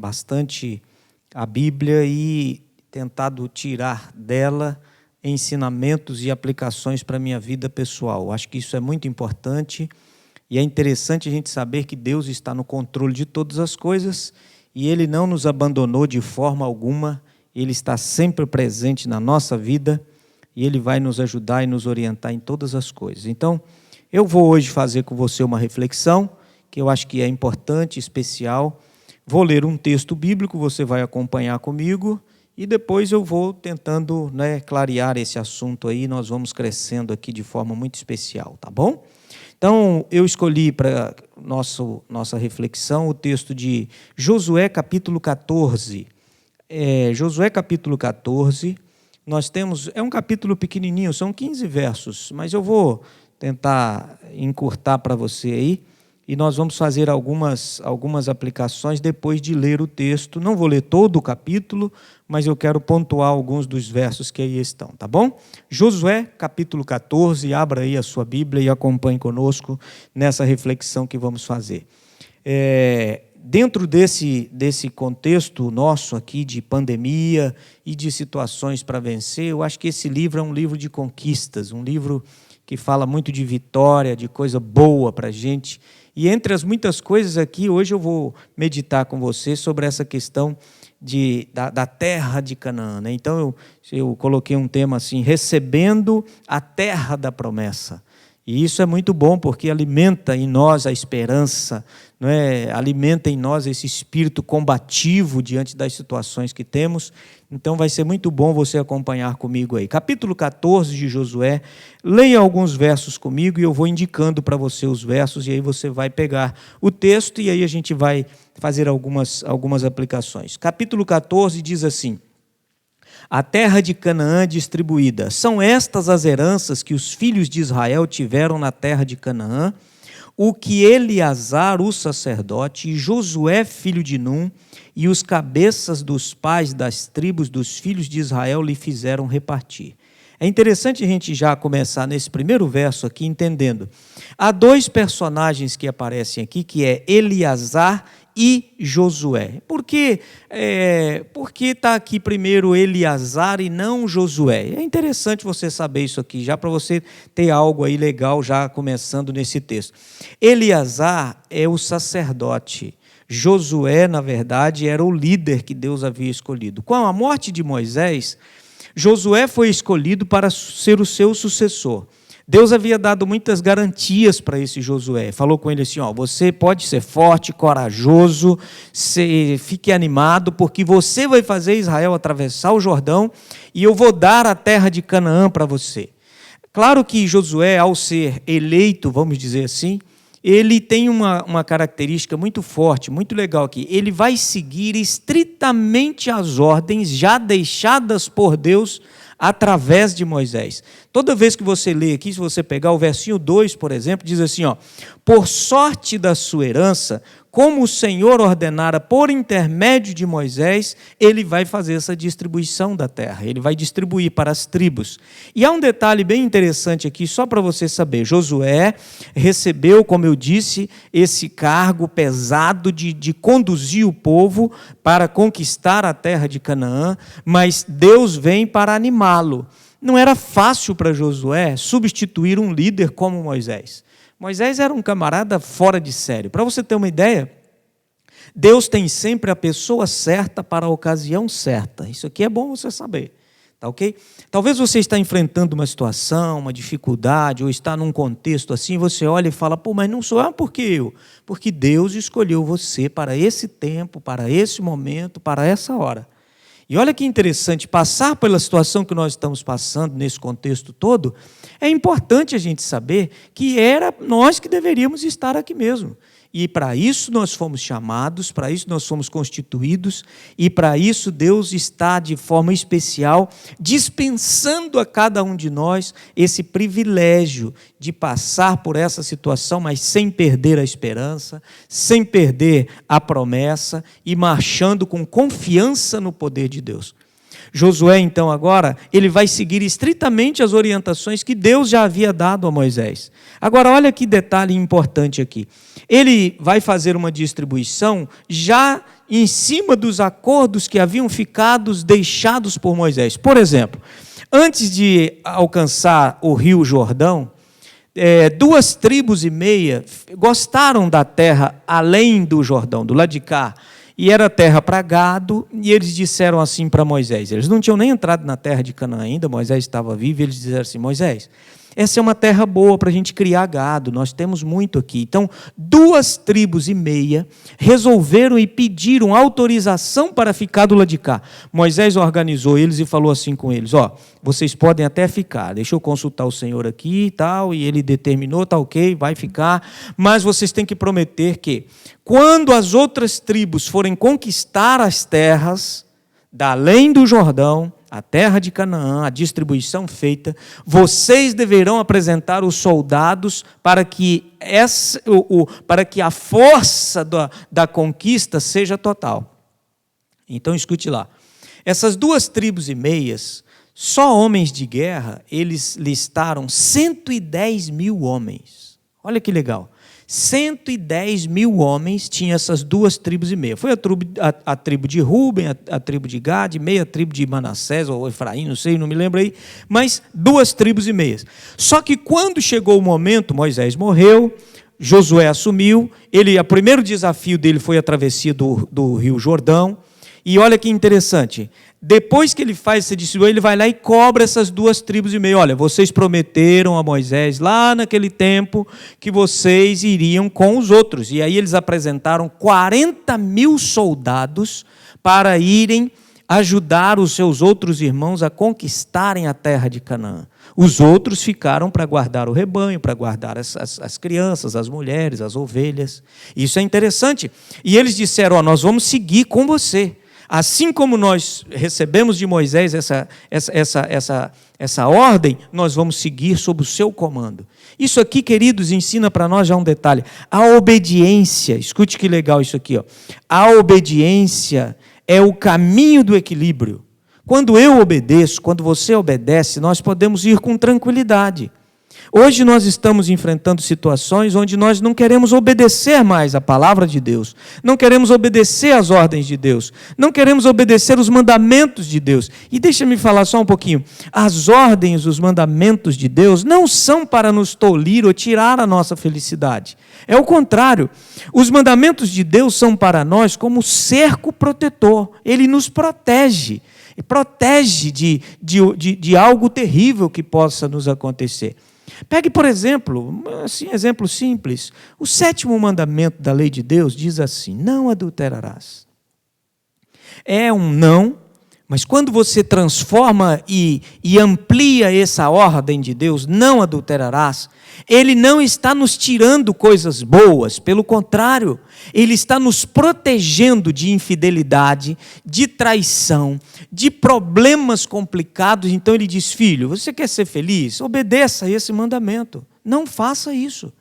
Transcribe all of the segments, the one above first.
bastante a Bíblia e tentado tirar dela ensinamentos e aplicações para a minha vida pessoal. Acho que isso é muito importante e é interessante a gente saber que Deus está no controle de todas as coisas e Ele não nos abandonou de forma alguma, Ele está sempre presente na nossa vida e Ele vai nos ajudar e nos orientar em todas as coisas. Então, eu vou hoje fazer com você uma reflexão, que eu acho que é importante, especial. Vou ler um texto bíblico, você vai acompanhar comigo, e depois eu vou tentando, clarear esse assunto aí, nós vamos crescendo aqui de forma muito especial, tá bom? Então, eu escolhi para nossa reflexão o texto de Josué capítulo 14. Josué capítulo 14, nós temos, é um capítulo pequenininho, são 15 versos, mas eu vou tentar encurtar para você aí, e nós vamos fazer algumas aplicações depois de ler o texto. Não vou ler todo o capítulo, mas eu quero pontuar alguns dos versos que aí estão, tá bom? Josué, capítulo 14, abra aí a sua Bíblia e acompanhe conosco nessa reflexão que vamos fazer. Dentro desse contexto nosso aqui de pandemia e de situações para vencer, eu acho que esse livro é um livro de conquistas, um livro que fala muito de vitória, de coisa boa para a gente. E entre as muitas coisas aqui, hoje eu vou meditar com você sobre essa questão da terra de Canaã, né? Então eu coloquei um tema assim, recebendo a terra da promessa. E isso é muito bom porque alimenta em nós a esperança, não é? Alimenta em nós esse espírito combativo diante das situações que temos. Então vai ser muito bom você acompanhar comigo aí. Capítulo 14 de Josué, leia alguns versos comigo e eu vou indicando para você os versos e aí você vai pegar o texto e aí a gente vai fazer algumas aplicações. Capítulo 14 diz assim: a terra de Canaã distribuída. São estas as heranças que os filhos de Israel tiveram na terra de Canaã, o que Eleazar, o sacerdote, e Josué, filho de Num, e os cabeças dos pais das tribos dos filhos de Israel lhe fizeram repartir. É interessante a gente já começar nesse primeiro verso aqui entendendo. Há dois personagens que aparecem aqui, que é Eleazar e Josué. Por que está aqui primeiro Eleazar e não Josué? É interessante você saber isso aqui, já para você ter algo aí legal já começando nesse texto. Eleazar é o sacerdote. Josué, na verdade, era o líder que Deus havia escolhido. Com a morte de Moisés, Josué foi escolhido para ser o seu sucessor. Deus havia dado muitas garantias para esse Josué. Falou com ele assim, você pode ser forte, corajoso, fique animado, porque você vai fazer Israel atravessar o Jordão e eu vou dar a terra de Canaã para você. Claro que Josué, ao ser eleito, vamos dizer assim, ele tem uma característica muito forte, muito legal aqui. Ele vai seguir estritamente as ordens já deixadas por Deus através de Moisés. Toda vez que você lê aqui, se você pegar o versinho 2, por exemplo, diz assim, por sorte da sua herança, como o Senhor ordenara por intermédio de Moisés, ele vai fazer essa distribuição da terra, ele vai distribuir para as tribos. E há um detalhe bem interessante aqui, só para você saber, Josué recebeu, como eu disse, esse cargo pesado de conduzir o povo para conquistar a terra de Canaã, mas Deus vem para animá-lo. Não era fácil para Josué substituir um líder como Moisés. Moisés era um camarada fora de série. Para você ter uma ideia, Deus tem sempre a pessoa certa para a ocasião certa. Isso aqui é bom você saber, tá ok? Talvez você está enfrentando uma situação, uma dificuldade, ou está num contexto assim, você olha e fala, mas não sou eu, por que eu? Porque Deus escolheu você para esse tempo, para esse momento, para essa hora. E olha que interessante, passar pela situação que nós estamos passando nesse contexto todo, é importante a gente saber que era nós que deveríamos estar aqui mesmo. E para isso nós fomos chamados, para isso nós fomos constituídos, e para isso Deus está de forma especial dispensando a cada um de nós esse privilégio de passar por essa situação, mas sem perder a esperança, sem perder a promessa e marchando com confiança no poder de Deus. Josué, então, agora, ele vai seguir estritamente as orientações que Deus já havia dado a Moisés. Agora, olha que detalhe importante aqui. Ele vai fazer uma distribuição já em cima dos acordos que haviam ficado deixados por Moisés. Por exemplo, antes de alcançar o rio Jordão, 2,5 tribos gostaram da terra além do Jordão, do lado de cá, e era terra para gado, e eles disseram assim para Moisés, eles não tinham nem entrado na terra de Canaã ainda, Moisés estava vivo, e eles disseram assim, Moisés, essa é uma terra boa para a gente criar gado, nós temos muito aqui. Então, 2,5 tribos resolveram e pediram autorização para ficar do lado de cá. Moisés organizou eles e falou assim com eles, vocês podem até ficar, deixa eu consultar o Senhor aqui e tal, e ele determinou, tá ok, vai ficar, mas vocês têm que prometer que, quando as outras tribos forem conquistar as terras, da além do Jordão, a terra de Canaã, a distribuição feita, vocês deverão apresentar os soldados para que a força da conquista seja total. Então, escute lá. Essas 2,5 tribos, só homens de guerra, eles listaram 110 mil homens. Olha que legal. 110 mil homens tinha essas 2,5 tribos. Foi a tribo de Ruben, a tribo de Gade, meia tribo de Manassés ou Efraim, não me lembro aí, mas 2,5 tribos. Só que quando chegou o momento, Moisés morreu, Josué assumiu, o primeiro desafio dele foi a travessia do rio Jordão, e olha que interessante, depois que ele faz esse desafio, ele vai lá e cobra essas 2,5 tribos. Olha, vocês prometeram a Moisés lá naquele tempo que vocês iriam com os outros. E aí eles apresentaram 40 mil soldados para irem ajudar os seus outros irmãos a conquistarem a terra de Canaã. Os outros ficaram para guardar o rebanho, para guardar as crianças, as mulheres, as ovelhas. Isso é interessante. E eles disseram, nós vamos seguir com você. Assim como nós recebemos de Moisés essa ordem, nós vamos seguir sob o seu comando. Isso aqui, queridos, ensina para nós já um detalhe. A obediência, escute que legal isso aqui. A obediência é o caminho do equilíbrio. Quando eu obedeço, quando você obedece, nós podemos ir com tranquilidade. Hoje nós estamos enfrentando situações onde nós não queremos obedecer mais a palavra de Deus, não queremos obedecer às ordens de Deus, não queremos obedecer os mandamentos de Deus. E deixa-me falar só um pouquinho, as ordens, os mandamentos de Deus não são para nos tolir ou tirar a nossa felicidade. É o contrário, os mandamentos de Deus são para nós como cerco protetor, ele nos protege de algo terrível que possa nos acontecer. Pegue, por exemplo, exemplo simples, o 7º mandamento da lei de Deus diz assim, não adulterarás. É um não, mas quando você transforma e amplia essa ordem de Deus, não adulterarás, ele não está nos tirando coisas boas, pelo contrário, ele está nos protegendo de infidelidade, de traição, de problemas complicados. Então ele diz, filho, você quer ser feliz? Obedeça a esse mandamento, não faça isso.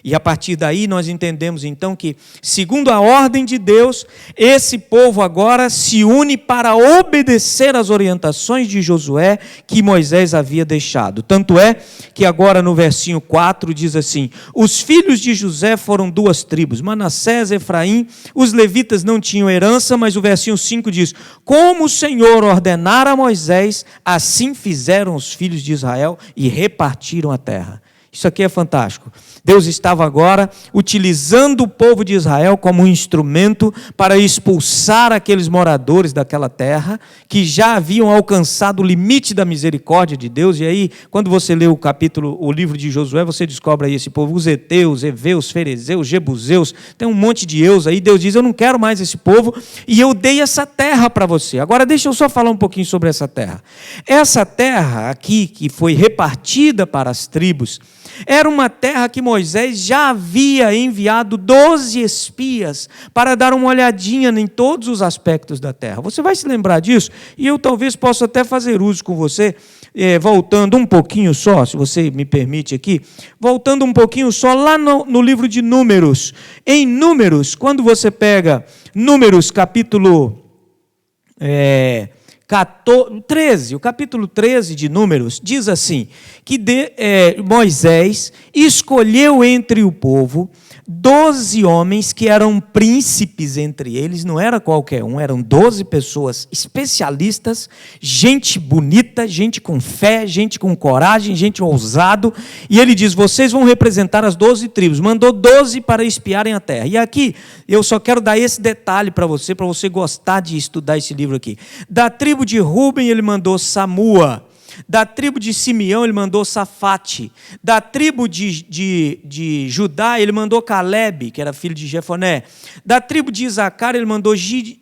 E a partir daí nós entendemos então que, segundo a ordem de Deus, esse povo agora se une para obedecer às orientações de Josué que Moisés havia deixado. Tanto é que agora no versinho 4 diz assim, os filhos de José foram 2 tribos, Manassés e Efraim, os levitas não tinham herança, mas o versinho 5 diz, como o Senhor ordenara a Moisés, assim fizeram os filhos de Israel e repartiram a terra. Isso aqui é fantástico. Deus estava agora utilizando o povo de Israel como um instrumento para expulsar aqueles moradores daquela terra que já haviam alcançado o limite da misericórdia de Deus. E aí, quando você lê o livro de Josué, você descobre aí esse povo, os heteus, heveus, ferezeus, jebuseus, tem um monte de eus aí. Deus diz, eu não quero mais esse povo e eu dei essa terra para você. Agora deixa eu só falar um pouquinho sobre essa terra. Essa terra aqui, que foi repartida para as tribos, era uma terra que Moisés já havia enviado 12 espias para dar uma olhadinha em todos os aspectos da terra. Você vai se lembrar disso? E eu talvez possa até fazer uso com você, voltando um pouquinho só, se você me permite aqui, voltando um pouquinho só lá no livro de Números. Em Números, quando você pega Números capítulo 13, o capítulo 13 de Números, diz assim, que Moisés escolheu entre o povo 12 homens que eram príncipes entre eles, não era qualquer um, eram 12 pessoas especialistas, gente bonita, gente com fé, gente com coragem, gente ousado, e ele diz, vocês vão representar as 12 tribos, mandou 12 para espiarem a terra. E aqui, eu só quero dar esse detalhe para você gostar de estudar esse livro aqui. Da tribo de Ruben, ele mandou Samua. Da tribo de Simeão, ele mandou Safate. Da tribo de Judá, ele mandou Calebe, que era filho de Jefoné. Da tribo de Isacar, ele mandou Gigeal.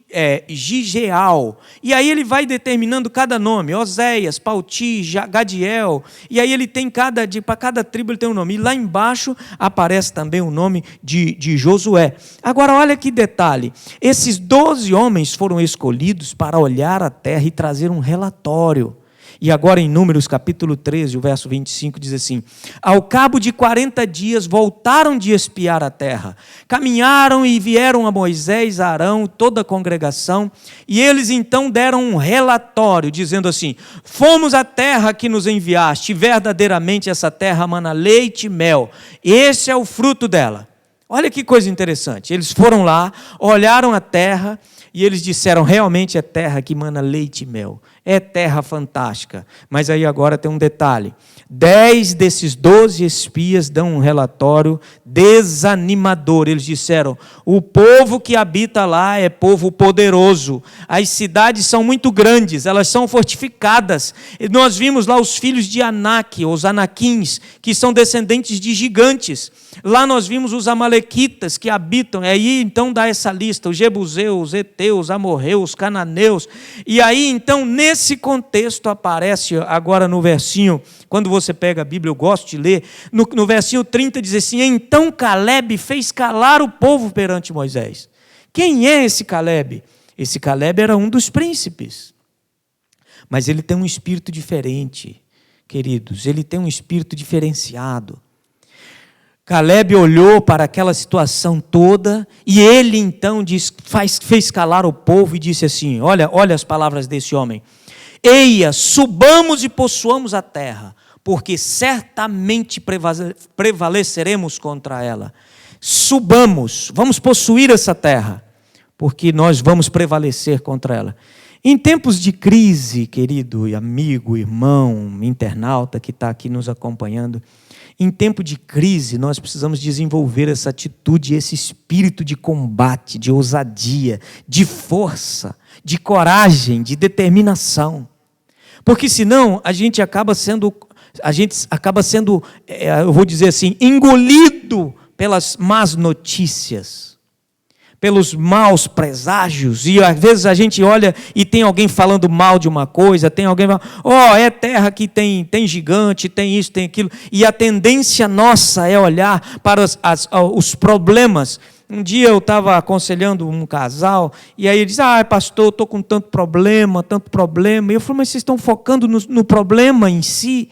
E aí ele vai determinando cada nome, Oséias, Palti, Gadiel. E aí ele tem para cada tribo ele tem um nome. E lá embaixo aparece também o nome de Josué. Agora olha que detalhe, esses 12 homens foram escolhidos para olhar a terra e trazer um relatório. E agora em Números capítulo 13, o verso 25 diz assim, ao cabo de 40 dias voltaram de espiar a terra, caminharam e vieram a Moisés, a Arão, toda a congregação, e eles então deram um relatório, dizendo assim, fomos à terra que nos enviaste, verdadeiramente essa terra mana leite e mel, esse é o fruto dela. Olha que coisa interessante, eles foram lá, olharam a terra, e eles disseram, realmente é terra que mana leite e mel. É terra fantástica. Mas aí agora tem um detalhe. 10 desses 12 espias dão um relatório desanimador. Eles disseram, o povo que habita lá é povo poderoso. As cidades são muito grandes, elas são fortificadas. E nós vimos lá os filhos de Anak, os Anaquins, que são descendentes de gigantes. Lá nós vimos os amalequitas que habitam, e aí então dá essa lista, os jebuseus, os heteus, os amorreus, os cananeus, e aí então nesse contexto aparece agora no versinho, quando você pega a Bíblia, eu gosto de ler, no versinho 30 diz assim, então Calebe fez calar o povo perante Moisés. Quem é esse Calebe? Esse Calebe era um dos príncipes, mas ele tem um espírito diferente, queridos, ele tem um espírito diferenciado. Calebe olhou para aquela situação toda e ele então fez calar o povo e disse assim, olha as palavras desse homem, eia, subamos e possuamos a terra, porque certamente prevaleceremos contra ela. Subamos, vamos possuir essa terra, porque nós vamos prevalecer contra ela. Em tempos de crise, querido amigo, irmão, internauta que está aqui nos acompanhando, em tempo de crise, nós precisamos desenvolver essa atitude, esse espírito de combate, de ousadia, de força, de coragem, de determinação. Porque senão a gente acaba sendo, eu vou dizer assim, engolido pelas más notícias, pelos maus preságios, e às vezes a gente olha e tem alguém falando mal de uma coisa, tem alguém falando, é terra que tem gigante, tem isso, tem aquilo, e a tendência nossa é olhar para os problemas. Um dia eu estava aconselhando um casal, e aí ele disse, pastor, eu estou com tanto problema, e eu falei, mas vocês estão focando no problema em si?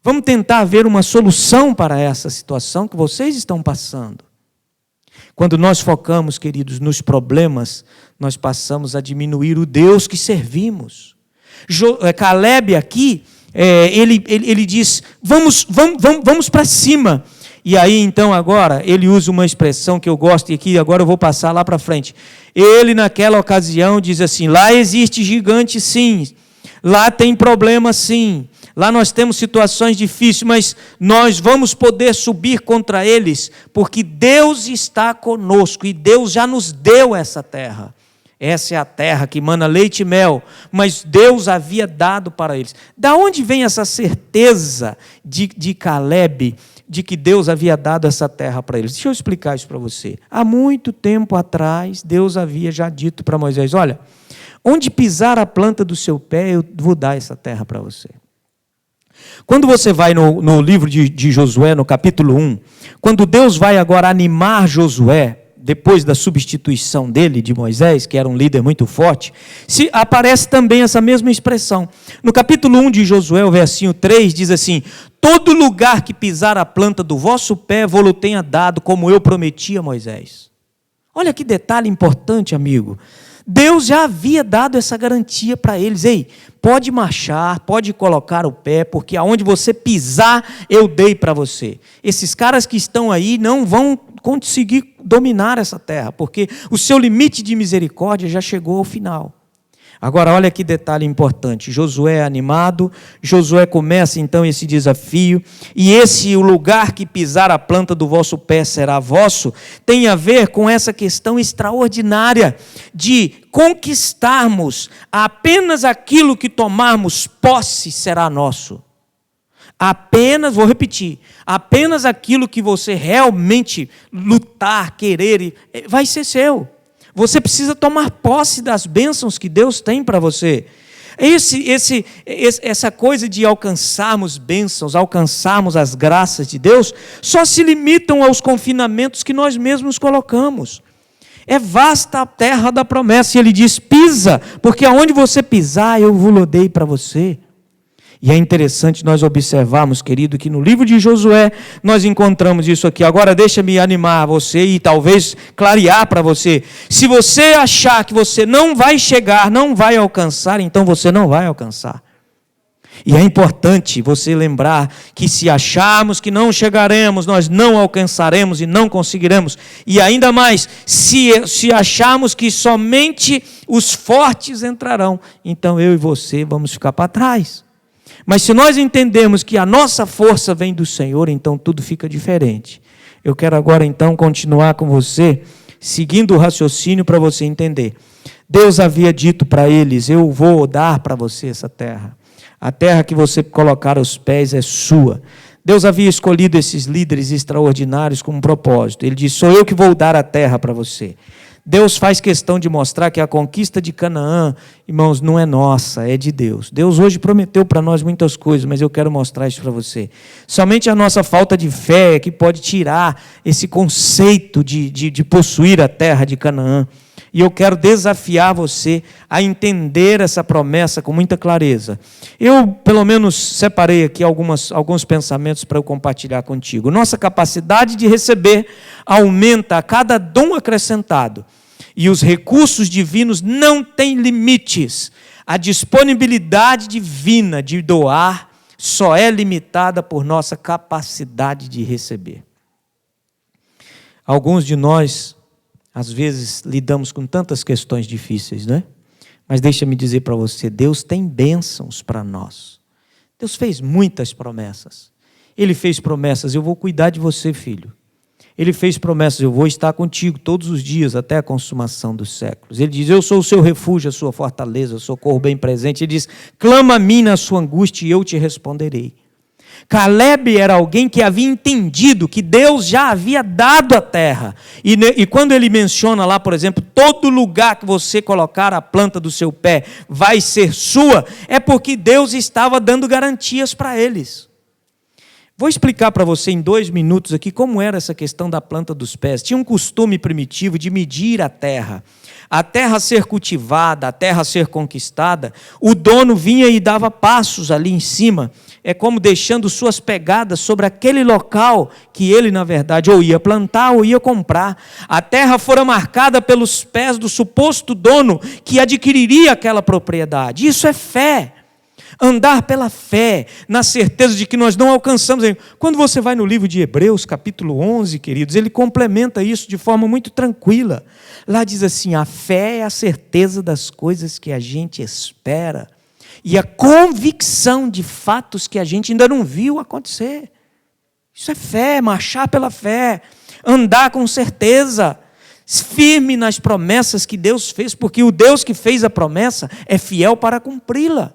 Vamos tentar ver uma solução para essa situação que vocês estão passando. Quando nós focamos, queridos, nos problemas, nós passamos a diminuir o Deus que servimos. Calebe aqui, ele diz, vamos para cima. E aí, então, agora, ele usa uma expressão que eu gosto, e aqui agora eu vou passar lá para frente. Ele, naquela ocasião, diz assim, lá existe gigante sim, lá tem problema sim, lá nós temos situações difíceis, mas nós vamos poder subir contra eles, porque Deus está conosco, e Deus já nos deu essa terra. Essa é a terra que mana leite e mel, mas Deus havia dado para eles. Da onde vem essa certeza de Calebe, de que Deus havia dado essa terra para eles? Deixa eu explicar isso para você. Há muito tempo atrás, Deus havia já dito para Moisés, olha, onde pisar a planta do seu pé, eu vou dar essa terra para você. Quando você vai no livro de Josué, no capítulo 1, quando Deus vai agora animar Josué, depois da substituição dele, de Moisés, que era um líder muito forte, aparece também essa mesma expressão. No capítulo 1 de Josué, o versinho 3, diz assim, todo lugar que pisar a planta do vosso pé, vou-lo tenha dado, como eu prometi a Moisés. Olha que detalhe importante, amigo. Deus já havia dado essa garantia para eles. Ei, pode marchar, pode colocar o pé, porque aonde você pisar, eu dei para você. Esses caras que estão aí não vão conseguir dominar essa terra, porque o seu limite de misericórdia já chegou ao final. Agora, olha que detalhe importante. Josué é animado, Josué começa então esse desafio, e o lugar que pisar a planta do vosso pé será vosso, tem a ver com essa questão extraordinária de conquistarmos apenas aquilo que tomarmos posse será nosso. Apenas, vou repetir, apenas aquilo que você realmente lutar, querer, vai ser seu. Você precisa tomar posse das bênçãos que Deus tem para você. Essa coisa de alcançarmos bênçãos, alcançarmos as graças de Deus, só se limitam aos confinamentos que nós mesmos colocamos. É vasta a terra da promessa, e ele diz, pisa, porque aonde você pisar, eu vou dei para você. E é interessante nós observarmos, querido, que no livro de Josué nós encontramos isso aqui. Agora deixa-me animar você e talvez clarear para você. Se você achar que você não vai chegar, não vai alcançar, então você não vai alcançar. E é importante você lembrar que se acharmos que não chegaremos, nós não alcançaremos e não conseguiremos. E ainda mais, se acharmos que somente os fortes entrarão, então eu e você vamos ficar para trás. Mas se nós entendemos que a nossa força vem do Senhor, então tudo fica diferente. Eu quero agora então continuar com você, seguindo o raciocínio para você entender. Deus havia dito para eles, eu vou dar para você essa terra. A terra que você colocar os pés é sua. Deus havia escolhido esses líderes extraordinários com um propósito. Ele disse, sou eu que vou dar a terra para você. Deus faz questão de mostrar que a conquista de Canaã, irmãos, não é nossa, é de Deus. Deus hoje prometeu para nós muitas coisas, mas eu quero mostrar isso para você. Somente a nossa falta de fé é que pode tirar esse conceito de possuir a terra de Canaã. E eu quero desafiar você a entender essa promessa com muita clareza. Eu, pelo menos, separei aqui alguns pensamentos para eu compartilhar contigo. Nossa capacidade de receber aumenta a cada dom acrescentado. E os recursos divinos não têm limites. A disponibilidade divina de doar só é limitada por nossa capacidade de receber. Alguns de nós, às vezes, lidamos com tantas questões difíceis, né? Mas deixa-me dizer para você, Deus tem bênçãos para nós. Deus fez muitas promessas. Ele fez promessas, eu vou cuidar de você, filho. Ele fez promessas, eu vou estar contigo todos os dias, até a consumação dos séculos. Ele diz, eu sou o seu refúgio, a sua fortaleza, o socorro bem presente. Ele diz, clama a mim na sua angústia e eu te responderei. Caleb era alguém que havia entendido que Deus já havia dado a terra. E quando ele menciona lá, por exemplo, todo lugar que você colocar a planta do seu pé vai ser sua, é porque Deus estava dando garantias para eles. Vou explicar para você em 2 minutos aqui como era essa questão da planta dos pés. Tinha um costume primitivo de medir a terra ser cultivada, a terra ser conquistada. O dono vinha e dava passos ali em cima, é como deixando suas pegadas sobre aquele local que ele, na verdade, ou ia plantar ou ia comprar. A terra fora marcada pelos pés do suposto dono que adquiriria aquela propriedade. Isso é fé. Andar pela fé, na certeza de que nós não alcançamos. Quando você vai no livro de Hebreus, capítulo 11, queridos, ele complementa isso de forma muito tranquila. Lá diz assim, a fé é a certeza das coisas que a gente espera e a convicção de fatos que a gente ainda não viu acontecer. Isso é fé, marchar pela fé, andar com certeza, firme nas promessas que Deus fez, porque o Deus que fez a promessa é fiel para cumpri-la.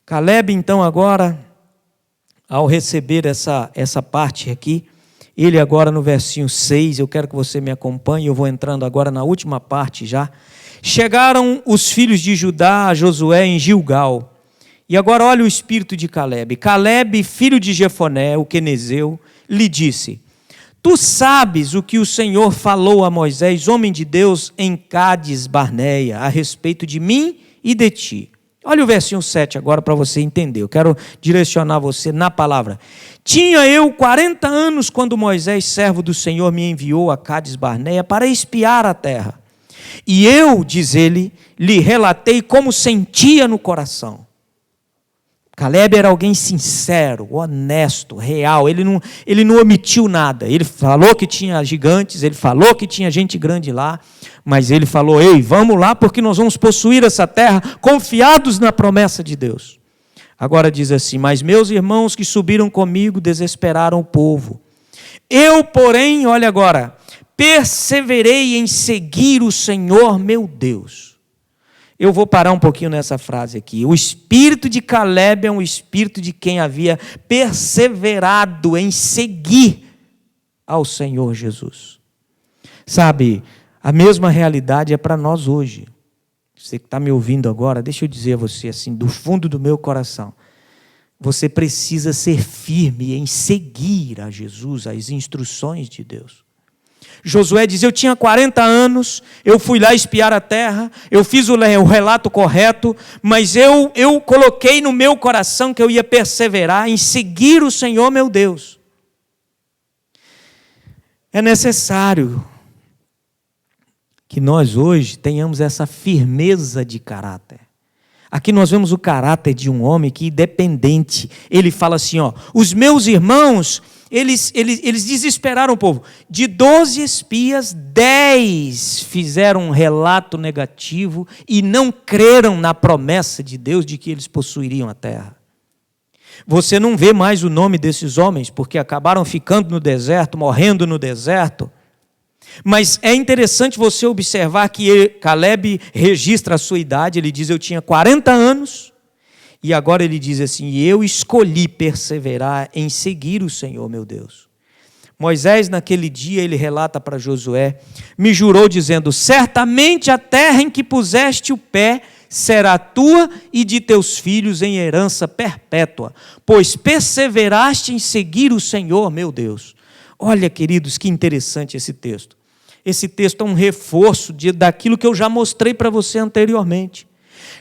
Caleb, então, agora, ao receber essa parte aqui, ele agora no versinho 6, eu quero que você me acompanhe, eu vou entrando agora na última parte já. Chegaram os filhos de Judá a Josué em Gilgal. E agora olha o espírito de Caleb. Caleb, filho de Jefoné, o quenezeu, lhe disse, tu sabes o que o Senhor falou a Moisés, homem de Deus, em Cádiz Barneia, a respeito de mim e de ti. Olha o versinho 7 agora para você entender. Eu quero direcionar você na palavra. Tinha eu 40 anos quando Moisés, servo do Senhor, me enviou a Cádiz Barneia para espiar a terra. E eu, diz ele, lhe relatei como sentia no coração. Caleb era alguém sincero, honesto, real, ele não omitiu nada. Ele falou que tinha gigantes, ele falou que tinha gente grande lá, mas ele falou: ei, vamos lá porque nós vamos possuir essa terra, confiados na promessa de Deus. Agora diz assim: mas meus irmãos que subiram comigo desesperaram o povo. Eu, porém, olha agora, perseverei em seguir o Senhor meu Deus. Eu vou parar um pouquinho nessa frase aqui. O espírito de Caleb é um espírito de quem havia perseverado em seguir ao Senhor Jesus. Sabe, a mesma realidade é para nós hoje. Você que está me ouvindo agora, deixa eu dizer a você assim, do fundo do meu coração. Você precisa ser firme em seguir a Jesus, as instruções de Deus. Josué diz: eu tinha 40 anos, eu fui lá espiar a terra, eu fiz o relato correto, mas eu coloquei no meu coração que eu ia perseverar em seguir o Senhor meu Deus. É necessário que nós hoje tenhamos essa firmeza de caráter. Aqui nós vemos o caráter de um homem que é independente. Ele fala assim, ó: os meus irmãos, eles desesperaram o povo. De 12 espias, 10 fizeram um relato negativo e não creram na promessa de Deus de que eles possuiriam a terra. Você não vê mais o nome desses homens, porque acabaram ficando no deserto, morrendo no deserto. Mas é interessante você observar que Caleb registra a sua idade. Ele diz: eu tinha 40 anos, e agora ele diz assim: eu escolhi perseverar em seguir o Senhor meu Deus. Moisés, naquele dia, ele relata para Josué, me jurou dizendo: certamente a terra em que puseste o pé será tua e de teus filhos em herança perpétua, pois perseveraste em seguir o Senhor meu Deus. Olha, queridos, que interessante esse texto. Esse texto é um reforço daquilo que eu já mostrei para você anteriormente.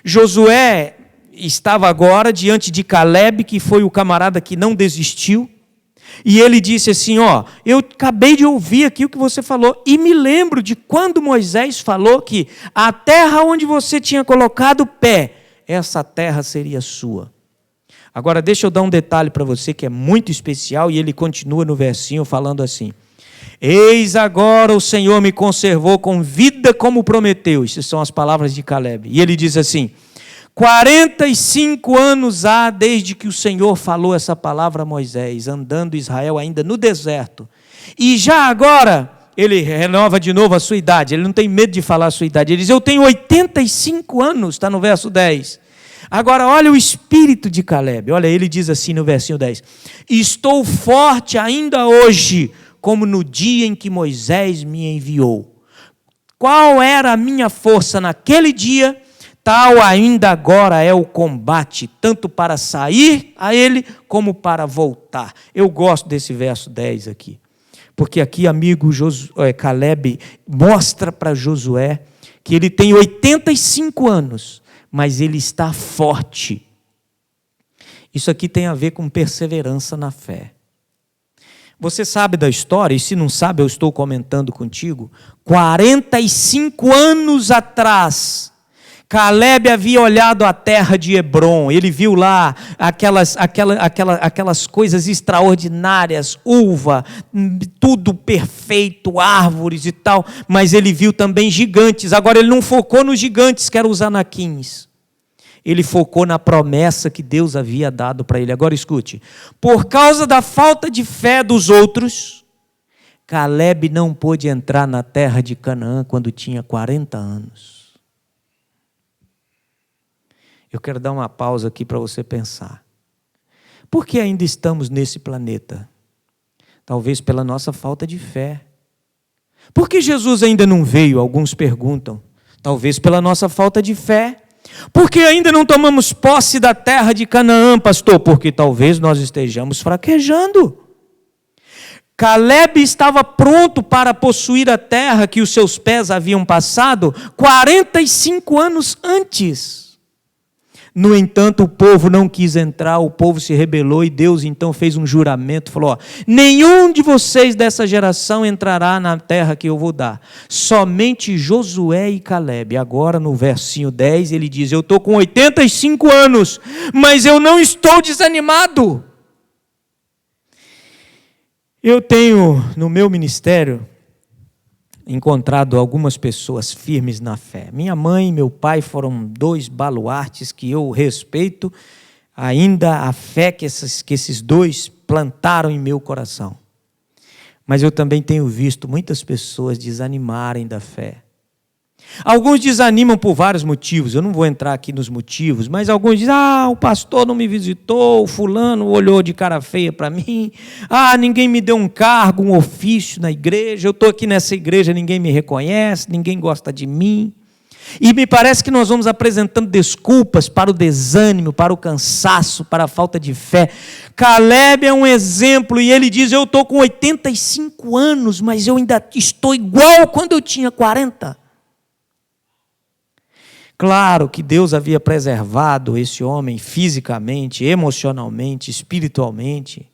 Josué estava agora diante de Caleb, que foi o camarada que não desistiu, e ele disse assim: ó, eu acabei de ouvir aqui o que você falou, e me lembro de quando Moisés falou que a terra onde você tinha colocado o pé, essa terra seria sua. Agora deixa eu dar um detalhe para você que é muito especial, e ele continua no versinho falando assim: eis agora o Senhor me conservou com vida como prometeu. Essas são as palavras de Caleb. E ele diz assim: 45 anos há desde que o Senhor falou essa palavra a Moisés, andando Israel ainda no deserto. E já agora, ele renova de novo a sua idade, ele não tem medo de falar a sua idade. Ele diz: eu tenho 85 anos, está no verso 10. Agora olha o espírito de Caleb, olha, ele diz assim no versinho 10: estou forte ainda hoje, como no dia em que Moisés me enviou. Qual era a minha força naquele dia, tal ainda agora é o combate, tanto para sair a ele, como para voltar. Eu gosto desse verso 10 aqui, porque aqui, amigo, Caleb mostra para Josué que ele tem 85 anos, mas ele está forte. Isso aqui tem a ver com perseverança na fé. Você sabe da história, e se não sabe eu estou comentando contigo. 45 anos atrás, Caleb havia olhado a terra de Hebron, ele viu lá aquelas coisas extraordinárias, uva, tudo perfeito, árvores e tal, mas ele viu também gigantes. Agora ele não focou nos gigantes, que eram os anaquins. Ele focou na promessa que Deus havia dado para ele. Agora escute: por causa da falta de fé dos outros, Caleb não pôde entrar na terra de Canaã quando tinha 40 anos. Eu quero dar uma pausa aqui para você pensar. Por que ainda estamos nesse planeta? Talvez pela nossa falta de fé. Por que Jesus ainda não veio? Alguns perguntam. Talvez pela nossa falta de fé. Por que ainda não tomamos posse da terra de Canaã, pastor? Porque talvez nós estejamos fraquejando. Caleb estava pronto para possuir a terra que os seus pés haviam passado 45 anos antes. No entanto, o povo não quis entrar, o povo se rebelou e Deus então fez um juramento, falou, ó, nenhum de vocês dessa geração entrará na terra que eu vou dar, somente Josué e Calebe. Agora no versinho 10 ele diz, eu estou com 85 anos, mas eu não estou desanimado. Eu tenho no meu ministério encontrado algumas pessoas firmes na fé. Minha mãe e meu pai foram dois baluartes que eu respeito, ainda a fé que esses dois plantaram em meu coração. Mas eu também tenho visto muitas pessoas desanimarem da fé. Alguns desanimam por vários motivos, eu não vou entrar aqui nos motivos, mas alguns dizem, o pastor não me visitou, o fulano olhou de cara feia para mim, ninguém me deu um cargo, um ofício na igreja, eu estou aqui nessa igreja, ninguém me reconhece, ninguém gosta de mim. E me parece que nós vamos apresentando desculpas para o desânimo, para o cansaço, para a falta de fé. Calebe é um exemplo e ele diz, eu estou com 85 anos, mas eu ainda estou igual quando eu tinha 40. Claro que Deus havia preservado esse homem fisicamente, emocionalmente, espiritualmente.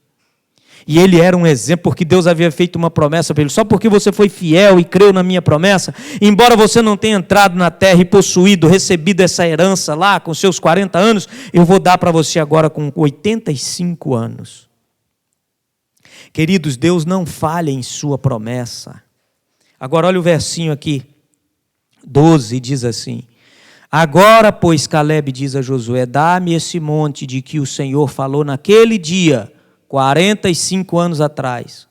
E ele era um exemplo, porque Deus havia feito uma promessa para ele. Só porque você foi fiel e creu na minha promessa, embora você não tenha entrado na terra e possuído, recebido essa herança lá com seus 40 anos, eu vou dar para você agora com 85 anos. Queridos, Deus não falha em sua promessa. Agora olha o versinho aqui, 12, diz assim, agora, pois, Calebe diz a Josué, dá-me esse monte de que o Senhor falou naquele dia, 45 anos atrás.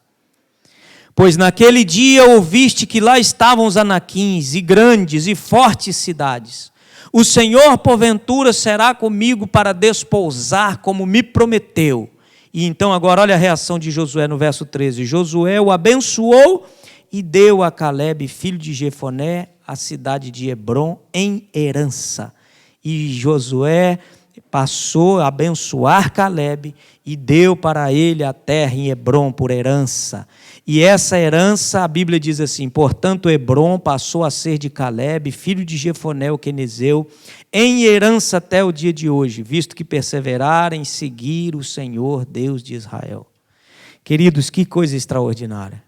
Pois naquele dia ouviste que lá estavam os anaquins, e grandes e fortes cidades. O Senhor, porventura, será comigo para despousar, como me prometeu. E então, agora, olha a reação de Josué no verso 13. Josué o abençoou e deu a Calebe, filho de Jefoné, a cidade de Hebrom em herança. E Josué passou a abençoar Calebe e deu para ele a terra em Hebrom por herança. E essa herança, a Bíblia diz assim, portanto Hebrom passou a ser de Calebe, filho de Jefoné o quenezeu, em herança até o dia de hoje, visto que perseveraram em seguir o Senhor Deus de Israel. Queridos, que coisa extraordinária.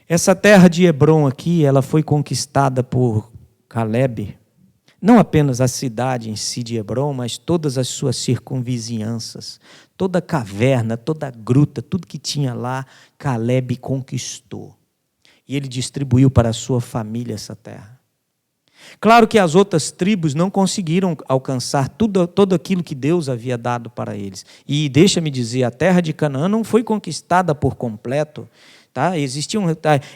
Essa terra de Hebrom aqui, ela foi conquistada por Calebe, não apenas a cidade em si de Hebrom, mas todas as suas circunvizinhanças, toda a caverna, toda a gruta, tudo que tinha lá, Calebe conquistou. E ele distribuiu para a sua família essa terra. Claro que as outras tribos não conseguiram alcançar tudo aquilo que Deus havia dado para eles. E deixa-me dizer, a terra de Canaã não foi conquistada por completo.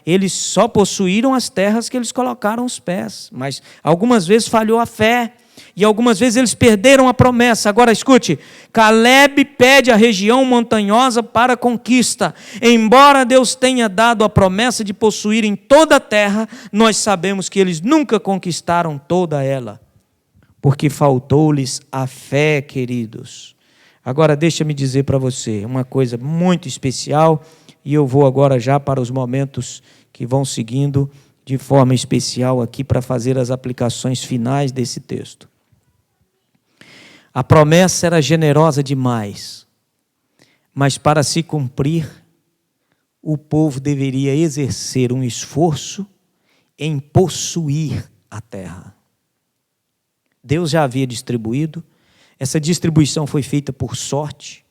Eles só possuíram as terras que eles colocaram os pés, mas algumas vezes falhou a fé, e algumas vezes eles perderam a promessa. Agora escute, Calebe pede a região montanhosa para a conquista. Embora Deus tenha dado a promessa de possuírem toda a terra, nós sabemos que eles nunca conquistaram toda ela, porque faltou-lhes a fé, queridos. Agora deixa-me dizer para você uma coisa muito especial, e eu vou agora já para os momentos que vão seguindo de forma especial aqui para fazer as aplicações finais desse texto. A promessa era generosa demais, mas para se cumprir, o povo deveria exercer um esforço em possuir a terra. Deus já havia distribuído, essa distribuição foi feita por sorte.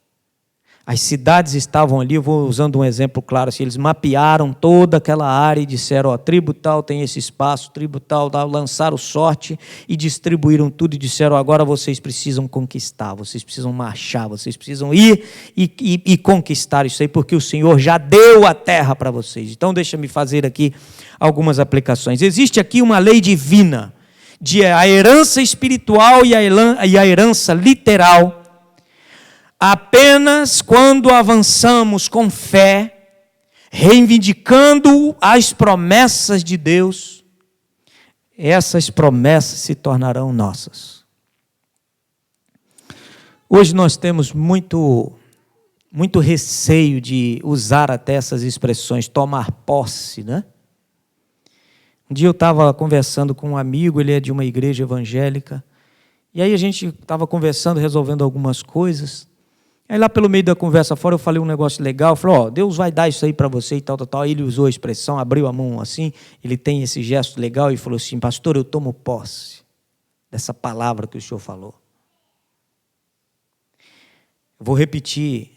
As cidades estavam ali, eu vou usando um exemplo claro, assim, eles mapearam toda aquela área e disseram, tribo tal tem esse espaço, tribo tal, lançaram sorte e distribuíram tudo e disseram, agora vocês precisam conquistar, vocês precisam marchar, vocês precisam ir e conquistar isso aí, porque o Senhor já deu a terra para vocês. Então deixa-me fazer aqui algumas aplicações. Existe aqui uma lei divina, a herança espiritual e a herança literal. Apenas quando avançamos com fé, reivindicando as promessas de Deus, essas promessas se tornarão nossas. Hoje nós temos muito receio de usar até essas expressões, tomar posse, né? Um dia eu estava conversando com um amigo, ele é de uma igreja evangélica, E aí a gente estava conversando, resolvendo algumas coisas. Aí lá pelo meio da conversa fora eu falei um negócio legal. Eu falei, Deus vai dar isso aí para você e tal, tal, tal. Aí ele usou a expressão, abriu a mão assim. Ele tem esse gesto legal e falou assim, pastor, eu tomo posse dessa palavra que o senhor falou. Eu vou repetir.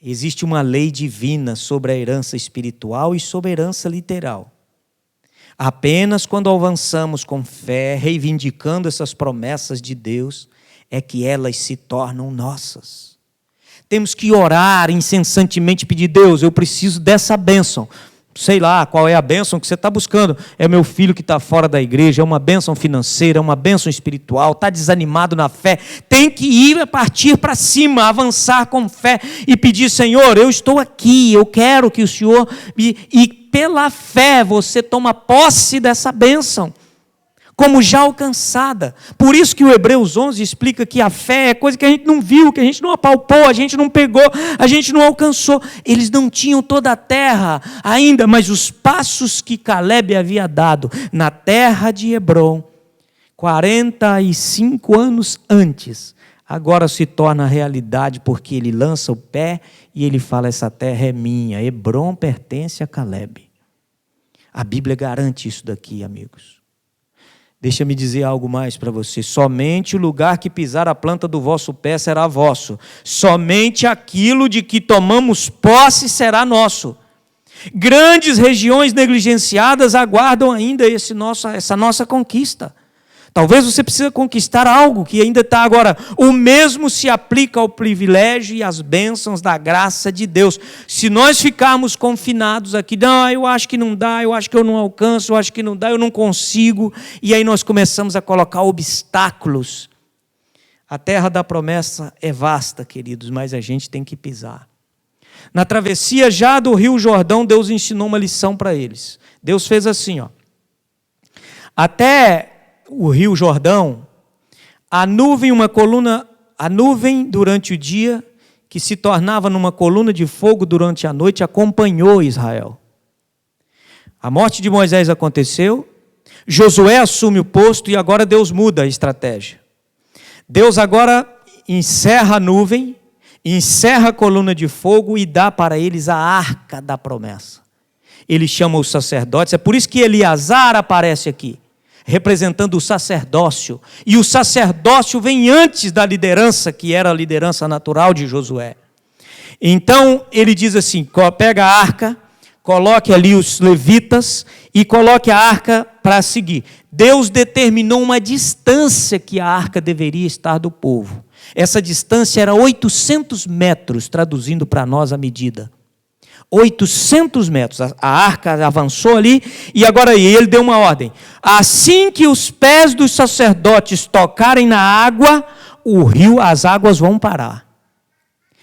Existe uma lei divina sobre a herança espiritual e sobre a herança literal. Apenas quando avançamos com fé, reivindicando essas promessas de Deus, é que elas se tornam nossas. Temos que orar incessantemente, pedir, Deus, eu preciso dessa bênção. Sei lá qual é a bênção que você está buscando. É meu filho que está fora da igreja, é uma bênção financeira, é uma bênção espiritual, está desanimado na fé. Tem que ir a partir para cima, avançar com fé e pedir, Senhor, eu estou aqui, eu quero que o Senhor... E pela fé você toma posse dessa bênção, como já alcançada. Por isso que o Hebreus 11 explica que a fé é coisa que a gente não viu, que a gente não apalpou, a gente não pegou, a gente não alcançou. Eles não tinham toda a terra ainda, mas os passos que Caleb havia dado na terra de Hebrom, 45 anos antes, agora se torna realidade, porque ele lança o pé e ele fala, essa terra é minha. Hebrom pertence a Caleb. A Bíblia garante isso daqui, amigos. Deixa-me dizer algo mais para você. Somente o lugar que pisar a planta do vosso pé será vosso. Somente aquilo de que tomamos posse será nosso. Grandes regiões negligenciadas aguardam ainda essa nossa conquista. Talvez você precise conquistar algo que ainda está agora. O mesmo se aplica ao privilégio e às bênçãos da graça de Deus. Se nós ficarmos confinados aqui, não, eu acho que não dá, eu acho que eu não alcanço, eu acho que não dá, eu não consigo. E aí nós começamos a colocar obstáculos. A terra da promessa é vasta, queridos, mas a gente tem que pisar. Na travessia já do Rio Jordão, Deus ensinou uma lição para eles. Deus fez assim, até o Rio Jordão, a nuvem durante o dia, que se tornava numa coluna de fogo durante a noite, acompanhou Israel. A morte de Moisés aconteceu, Josué assume o posto e agora Deus muda a estratégia. Deus agora encerra a nuvem, encerra a coluna de fogo e dá para eles a arca da promessa. Ele chama os sacerdotes, é por isso que Eleazar aparece aqui, representando o sacerdócio, e o sacerdócio vem antes da liderança, que era a liderança natural de Josué. Então, ele diz assim, pega a arca, coloque ali os levitas, e coloque a arca para seguir. Deus determinou uma distância que a arca deveria estar do povo. Essa distância era 800 metros, traduzindo para nós a medida. 800 metros, a arca avançou ali, e agora ele deu uma ordem, assim que os pés dos sacerdotes tocarem na água, as águas vão parar.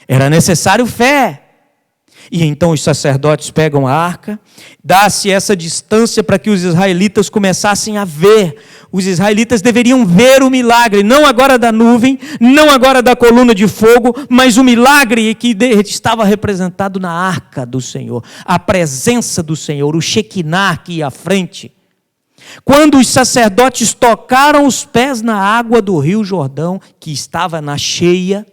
Era necessário fé. E então os sacerdotes pegam a arca, dá-se essa distância para que os israelitas começassem a ver. Os israelitas deveriam ver o milagre, não agora da nuvem, não agora da coluna de fogo, mas o milagre que estava representado na arca do Senhor, a presença do Senhor, o Shekinah que ia à frente. Quando os sacerdotes tocaram os pés na água do Rio Jordão, que estava na cheia,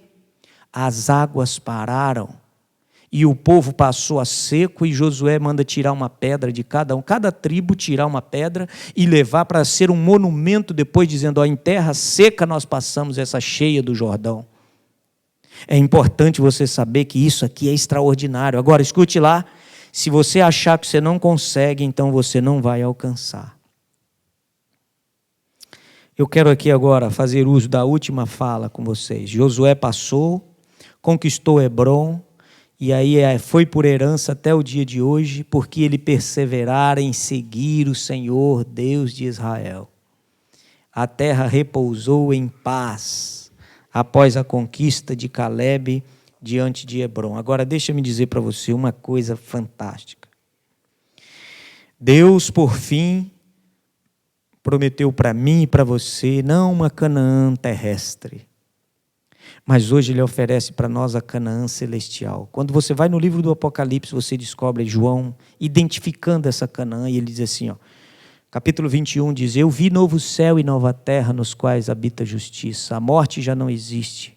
as águas pararam. E o povo passou a seco, e Josué manda tirar uma pedra de cada tribo tirar uma pedra e levar para ser um monumento, depois dizendo, em terra seca nós passamos essa cheia do Jordão. É importante você saber que isso aqui é extraordinário. Agora, escute lá, se você achar que você não consegue, então você não vai alcançar. Eu quero aqui agora fazer uso da última fala com vocês. Josué passou, conquistou Hebrom, e aí foi por herança até o dia de hoje, porque ele perseverara em seguir o Senhor, Deus de Israel. A terra repousou em paz, após a conquista de Caleb diante de Hebrom. Agora deixa-me dizer para você uma coisa fantástica. Deus, por fim, prometeu para mim e para você, não uma Canaã terrestre, mas hoje ele oferece para nós a Canaã celestial. Quando você vai no livro do Apocalipse, você descobre João identificando essa Canaã, e ele diz assim, Capítulo 21 diz: Eu vi novo céu e nova terra nos quais habita a justiça. A morte já não existe.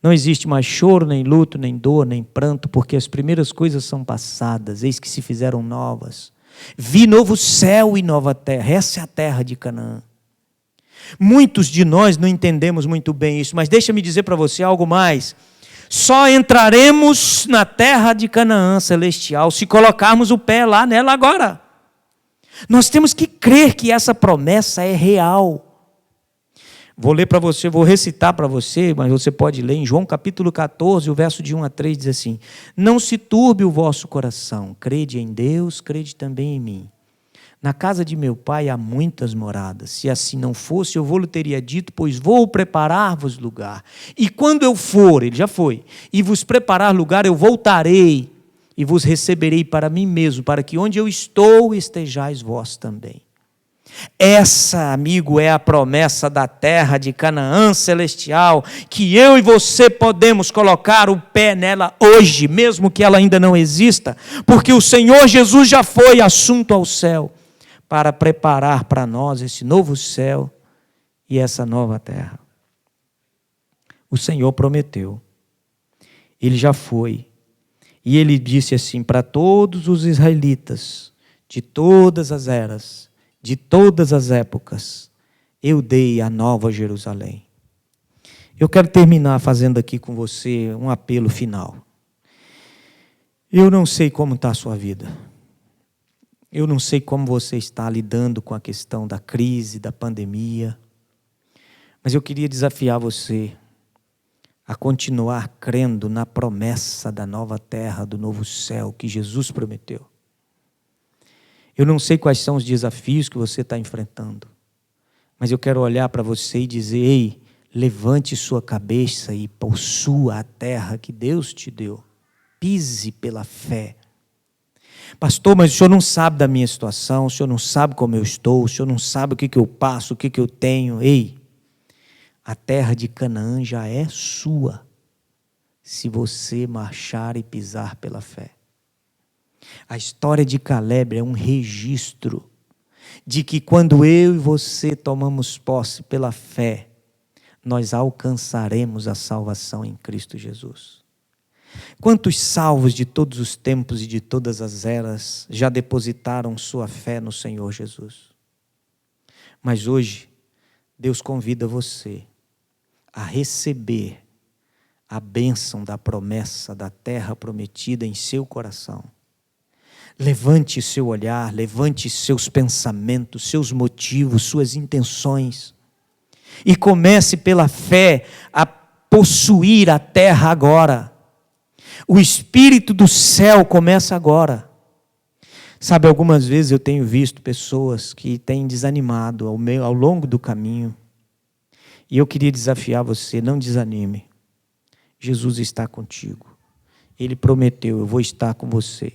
Não existe mais choro, nem luto, nem dor, nem pranto, porque as primeiras coisas são passadas, eis que se fizeram novas. Vi novo céu e nova terra. Essa é a terra de Canaã. Muitos de nós não entendemos muito bem isso, mas deixa-me dizer para você algo mais. Só entraremos na terra de Canaã celestial se colocarmos o pé lá nela agora. Nós temos que crer que essa promessa é real. Vou ler para você, vou recitar para você, mas você pode ler em João capítulo 14, o verso de 1 a 3, diz assim: Não se turbe o vosso coração, crede em Deus, crede também em mim. Na casa de meu pai há muitas moradas, se assim não fosse, eu vou-lhe teria dito, pois vou preparar-vos lugar. E quando eu for, ele já foi, e vos preparar lugar, eu voltarei e vos receberei para mim mesmo, para que onde eu estou, estejais vós também. Essa, amigo, é a promessa da terra de Canaã celestial, que eu e você podemos colocar o pé nela hoje, mesmo que ela ainda não exista, porque o Senhor Jesus já foi assunto ao céu, para preparar para nós esse novo céu e essa nova terra. O Senhor prometeu, Ele já foi, e Ele disse assim para todos os israelitas, de todas as eras, de todas as épocas, eu dei a nova Jerusalém. Eu quero terminar fazendo aqui com você um apelo final. Eu não sei como está a sua vida. Eu não sei como você está lidando com a questão da crise, da pandemia. Mas eu queria desafiar você a continuar crendo na promessa da nova terra, do novo céu que Jesus prometeu. Eu não sei quais são os desafios que você está enfrentando, mas eu quero olhar para você e dizer: ei, levante sua cabeça e possua a terra que Deus te deu. Pise pela fé. Pastor, mas o senhor não sabe da minha situação, o senhor não sabe como eu estou, o senhor não sabe o que eu passo, o que eu tenho. Ei, a terra de Canaã já é sua, se você marchar e pisar pela fé. A história de Caleb é um registro de que quando eu e você tomamos posse pela fé, nós alcançaremos a salvação em Cristo Jesus. Quantos salvos de todos os tempos e de todas as eras já depositaram sua fé no Senhor Jesus? Mas hoje, Deus convida você a receber a bênção da promessa da terra prometida em seu coração. Levante seu olhar, levante seus pensamentos, seus motivos, suas intenções, e comece pela fé a possuir a terra agora. O Espírito do céu começa agora. Sabe, algumas vezes eu tenho visto pessoas que têm desanimado ao longo do caminho, e eu queria desafiar você: não desanime. Jesus está contigo. Ele prometeu: eu vou estar com você.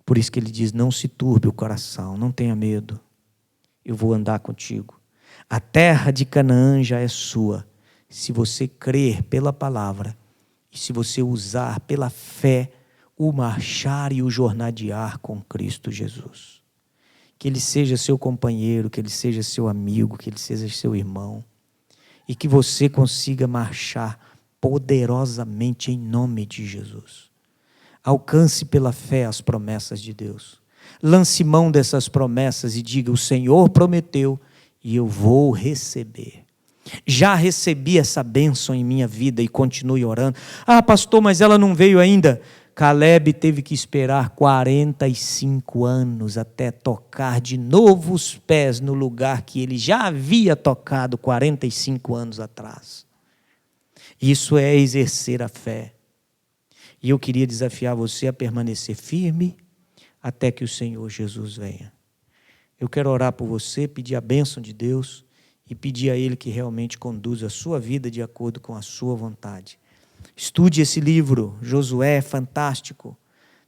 Por isso que ele diz: não se turbe o coração, não tenha medo, eu vou andar contigo. A terra de Canaã já é sua, se você crer pela palavra, e se você usar pela fé o marchar e o jornadear com Cristo Jesus. Que Ele seja seu companheiro, que Ele seja seu amigo, que Ele seja seu irmão, e que você consiga marchar poderosamente em nome de Jesus. Alcance pela fé as promessas de Deus. Lance mão dessas promessas e diga: o Senhor prometeu e eu vou receber. Já recebi essa bênção em minha vida e continue orando. Ah, pastor, mas ela não veio ainda. Caleb teve que esperar 45 anos até tocar de novo os pés no lugar que ele já havia tocado 45 anos atrás. Isso é exercer a fé. E eu queria desafiar você a permanecer firme até que o Senhor Jesus venha. Eu quero orar por você, pedir a bênção de Deus e pedir a Ele que realmente conduza a sua vida de acordo com a sua vontade. Estude esse livro, Josué, é fantástico.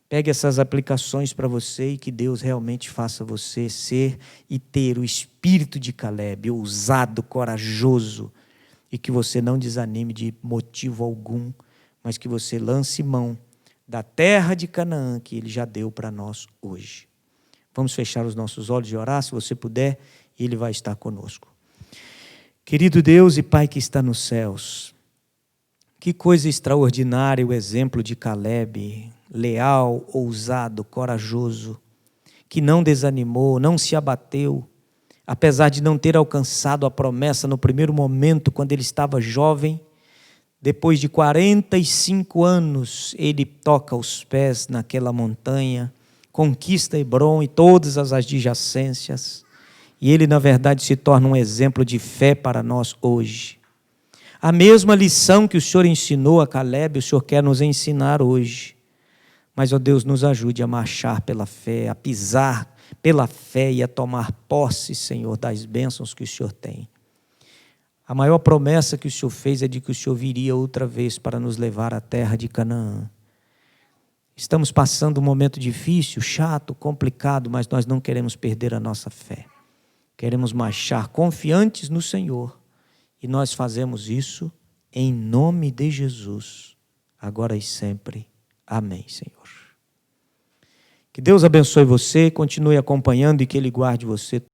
Pegue essas aplicações para você e que Deus realmente faça você ser e ter o espírito de Caleb, ousado, corajoso, e que você não desanime de motivo algum, mas que você lance mão da terra de Canaã que Ele já deu para nós hoje. Vamos fechar os nossos olhos e orar, se você puder, e Ele vai estar conosco. Querido Deus e Pai que está nos céus, que coisa extraordinária o exemplo de Caleb, leal, ousado, corajoso, que não desanimou, não se abateu, apesar de não ter alcançado a promessa no primeiro momento, quando ele estava jovem. Depois de 45 anos, ele toca os pés naquela montanha, conquista Hebrom e todas as adjacências, e ele, na verdade, se torna um exemplo de fé para nós hoje. A mesma lição que o Senhor ensinou a Caleb, o Senhor quer nos ensinar hoje. Mas, ó Deus, nos ajude a marchar pela fé, a pisar pela fé e a tomar posse, Senhor, das bênçãos que o Senhor tem. A maior promessa que o Senhor fez é de que o Senhor viria outra vez para nos levar à terra de Canaã. Estamos passando um momento difícil, chato, complicado, mas nós não queremos perder a nossa fé. Queremos marchar confiantes no Senhor. E nós fazemos isso em nome de Jesus, agora e sempre. Amém, Senhor. Que Deus abençoe você, continue acompanhando e que Ele guarde você.